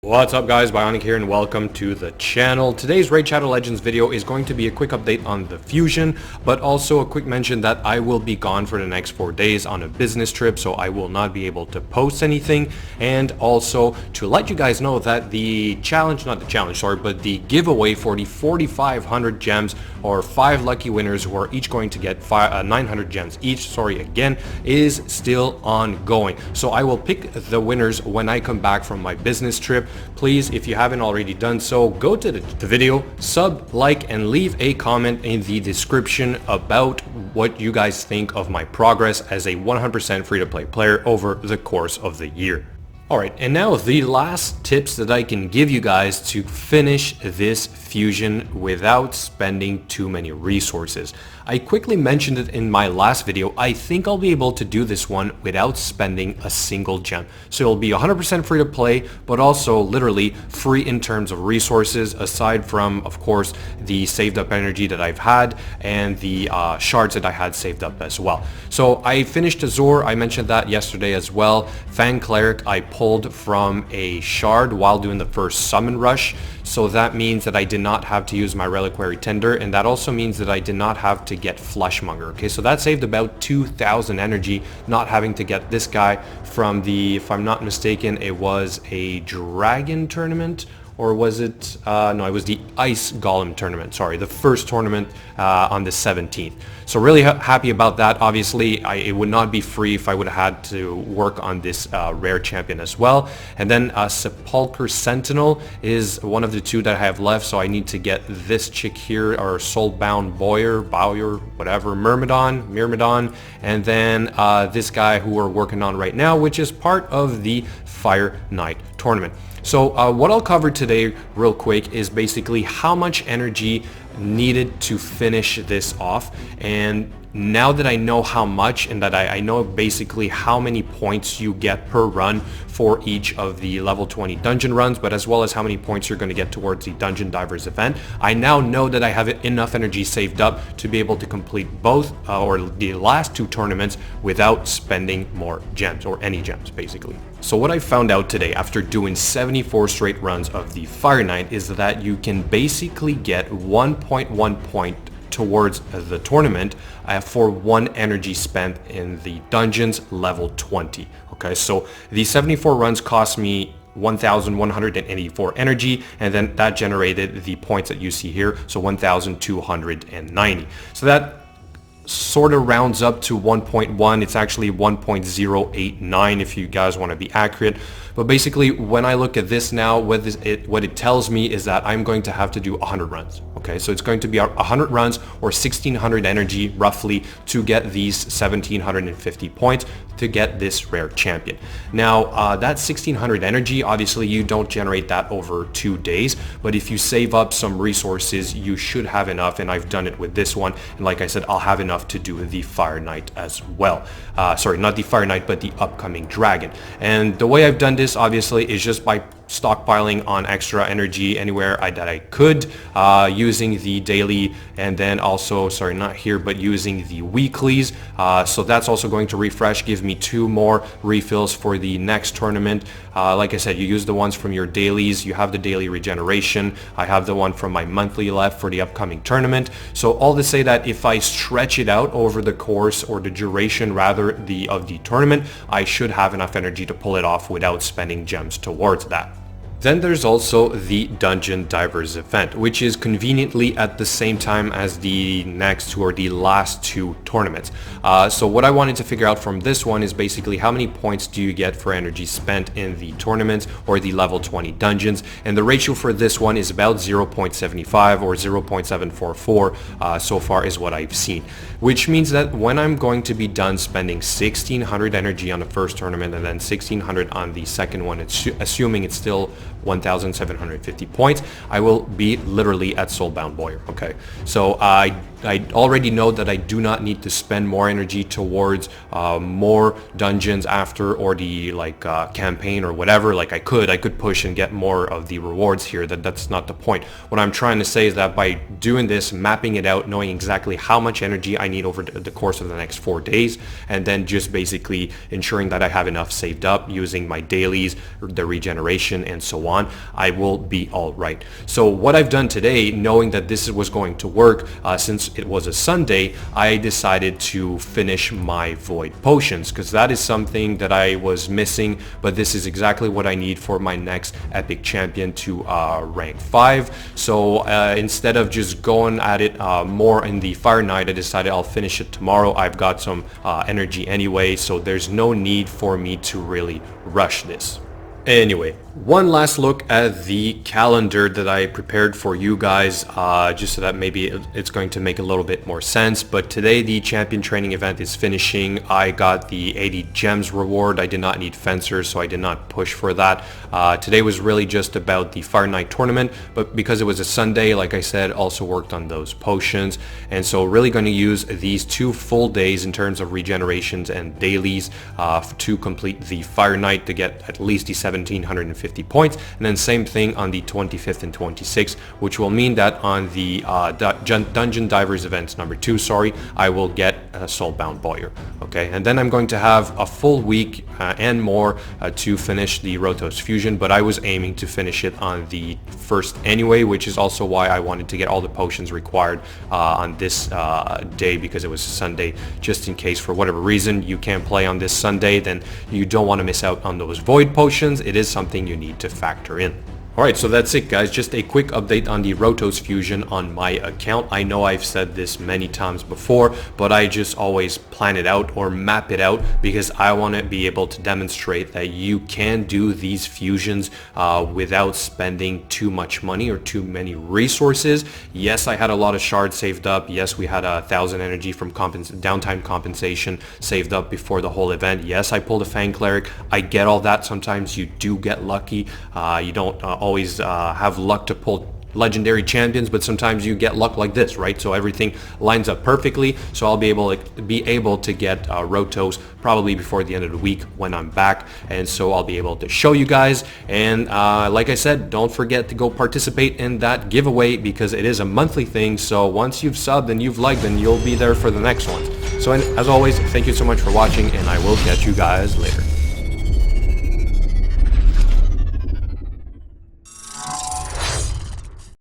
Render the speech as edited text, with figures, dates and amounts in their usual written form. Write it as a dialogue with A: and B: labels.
A: What's up guys, Bionic here and welcome to the channel. Today's Raid Shadow Legends video is going to be a quick update on the Fusion, but also a quick mention that I will be gone for the next 4 days on a business trip, so I will not be able to post anything. And also to let you guys know that the the giveaway for the 4,500 gems, or 5 lucky winners who are each going to get 900 gems each, again, is still ongoing. So I will pick the winners when I come back from my business trip. Please, if you haven't already done so, go to the video, sub, like, and leave a comment in the description about what you guys think of my progress as a 100% free-to-play player over the course of the year. Alright, and now the last tips that I can give you guys to finish this Fusion without spending too many resources. I quickly mentioned it in my last video. I think I'll be able to do this one without spending a single gem. So it'll be 100% free to play, but also literally free in terms of resources, aside from, of course, the saved up energy that I've had and the shards that I had saved up as well. So I finished Azure. I mentioned that yesterday as well. Fang Cleric I pulled from a shard while doing the first summon rush. So that means that I did not have to use my Reliquary Tender, and that also means that I did not have to get Fleshmonger. Okay, so that saved about 2,000 energy, not having to get this guy from the, if I'm not mistaken, it was a Dragon tournament, or was it, no, it was the Ice Golem tournament, sorry, the first tournament on the 17th. So really happy about that. Obviously, it would not be free if I would have had to work on this rare champion as well. And then Sepulchre Sentinel is one of the two that I have left, so I need to get this chick here, or Soulbound Bowyer, whatever, Myrmidon, and then this guy who we're working on right now, which is part of the Fire Knight tournament. So what I'll cover today real quick is basically how much energy needed to finish this off, and now that I know how much, and that I know basically how many points you get per run for each of the level 20 dungeon runs, but as well as how many points you're going to get towards the Dungeon Divers event, I now know that I have enough energy saved up to be able to complete both or the last 2 tournaments without spending more gems, or any gems basically. So what I found out today after doing 74 straight runs of the Fire Knight is that you can basically get 1.1 point towards the tournament for 1 energy spent in the dungeons level 20. Okay, so the 74 runs cost me 1,184 energy, and then that generated the points that you see here, so 1,290. So that sort of rounds up to 1.1. It's actually 1.089 if you guys want to be accurate. But basically, when I look at this now, what it tells me is that I'm going to have to do 100 runs. Okay, so it's going to be 100 runs or 1,600 energy roughly to get these 1,750 points to get this rare champion. Now, that 1,600 energy, obviously you don't generate that over 2 days, but if you save up some resources, you should have enough, and I've done it with this one. And like I said, I'll have enough to do the Fire Knight as well. Sorry, not the Fire Knight, but the upcoming Dragon. And the way I've done this, obviously, is just by stockpiling on extra energy anywhere that I could, using the daily, and then also, sorry, not here, but using the weeklies. So that's also going to refresh, give me 2 more refills for the next tournament. Like I said, you use the ones from your dailies, you have the daily regeneration. I have the one from my monthly left for the upcoming tournament. So all to say that if I stretch it out over the course, or the duration rather, of the tournament, I should have enough energy to pull it off without spending gems towards that. Then there's also the Dungeon Divers event, which is conveniently at the same time as the next 2 or the last 2 tournaments. So what I wanted to figure out from this one is basically how many points do you get for energy spent in the tournaments or the level 20 dungeons, and the ratio for this one is about 0.75 or 0.744 so far is what I've seen, which means that when I'm going to be done spending 1,600 energy on the first tournament and then 1,600 on the second one, assuming it's still 1,750 points, I will be literally at Soulbound Bowyer. Okay, so I already know that I do not need to spend more energy towards more dungeons after, or the campaign or whatever. Like I could push and get more of the rewards here. That's not the point. What I'm trying to say is that by doing this, mapping it out, knowing exactly how much energy I need over the course of the next 4 days, and then just basically ensuring that I have enough saved up using my dailies, the regeneration, and so so on, I will be all right. So what I've done today, knowing that this was going to work, since it was a Sunday, I decided to finish my void potions, because that is something that I was missing, but this is exactly what I need for my next epic champion to rank 5. So instead of just going at it more in the Fire Knight, I decided I'll finish it tomorrow. I've got some energy anyway, so there's no need for me to really rush this. Anyway, one last look at the calendar that I prepared for you guys, just so that maybe it's going to make a little bit more sense. But today the champion training event is finishing. I got the 80 gems reward. I did not need fencers, so I did not push for that. Today was really just about the Fire Knight tournament, but because it was a Sunday, like I said, also worked on those potions. And so really going to use these 2 full days in terms of regenerations and dailies to complete the Fire Knight to get at least the 1750 points, and then same thing on the 25th and 26th, which will mean that on the Dungeon Divers events number 2, I will get a Soulbound Boyer. Okay, and then I'm going to have a full week and more to finish the ROTOS fusion, but I was aiming to finish it on the 1st anyway, which is also why I wanted to get all the potions required on this day, because it was Sunday, just in case for whatever reason you can't play on this Sunday, then you don't want to miss out on those void potions. It is something you need to factor in. Alright, so that's it guys, just a quick update on the ROTOS fusion on my account. I know I've said this many times before, but I just always plan it out or map it out because I want to be able to demonstrate that you can do these fusions without spending too much money or too many resources. Yes, I had a lot of shards saved up. Yes, we had 1,000 energy from downtime compensation saved up before the whole event. Yes, I pulled a Fang Cleric. I get all that. Sometimes you do get lucky. You don't always have luck to pull legendary champions, but sometimes you get luck like this, right? So everything lines up perfectly, so I'll be able to get ROTOS probably before the end of the week when I'm back, and so I'll be able to show you guys. And like I said, don't forget to go participate in that giveaway because it is a monthly thing, so once you've subbed and you've liked, then you'll be there for the next ones. So as always, thank you so much for watching, and I will catch you guys later.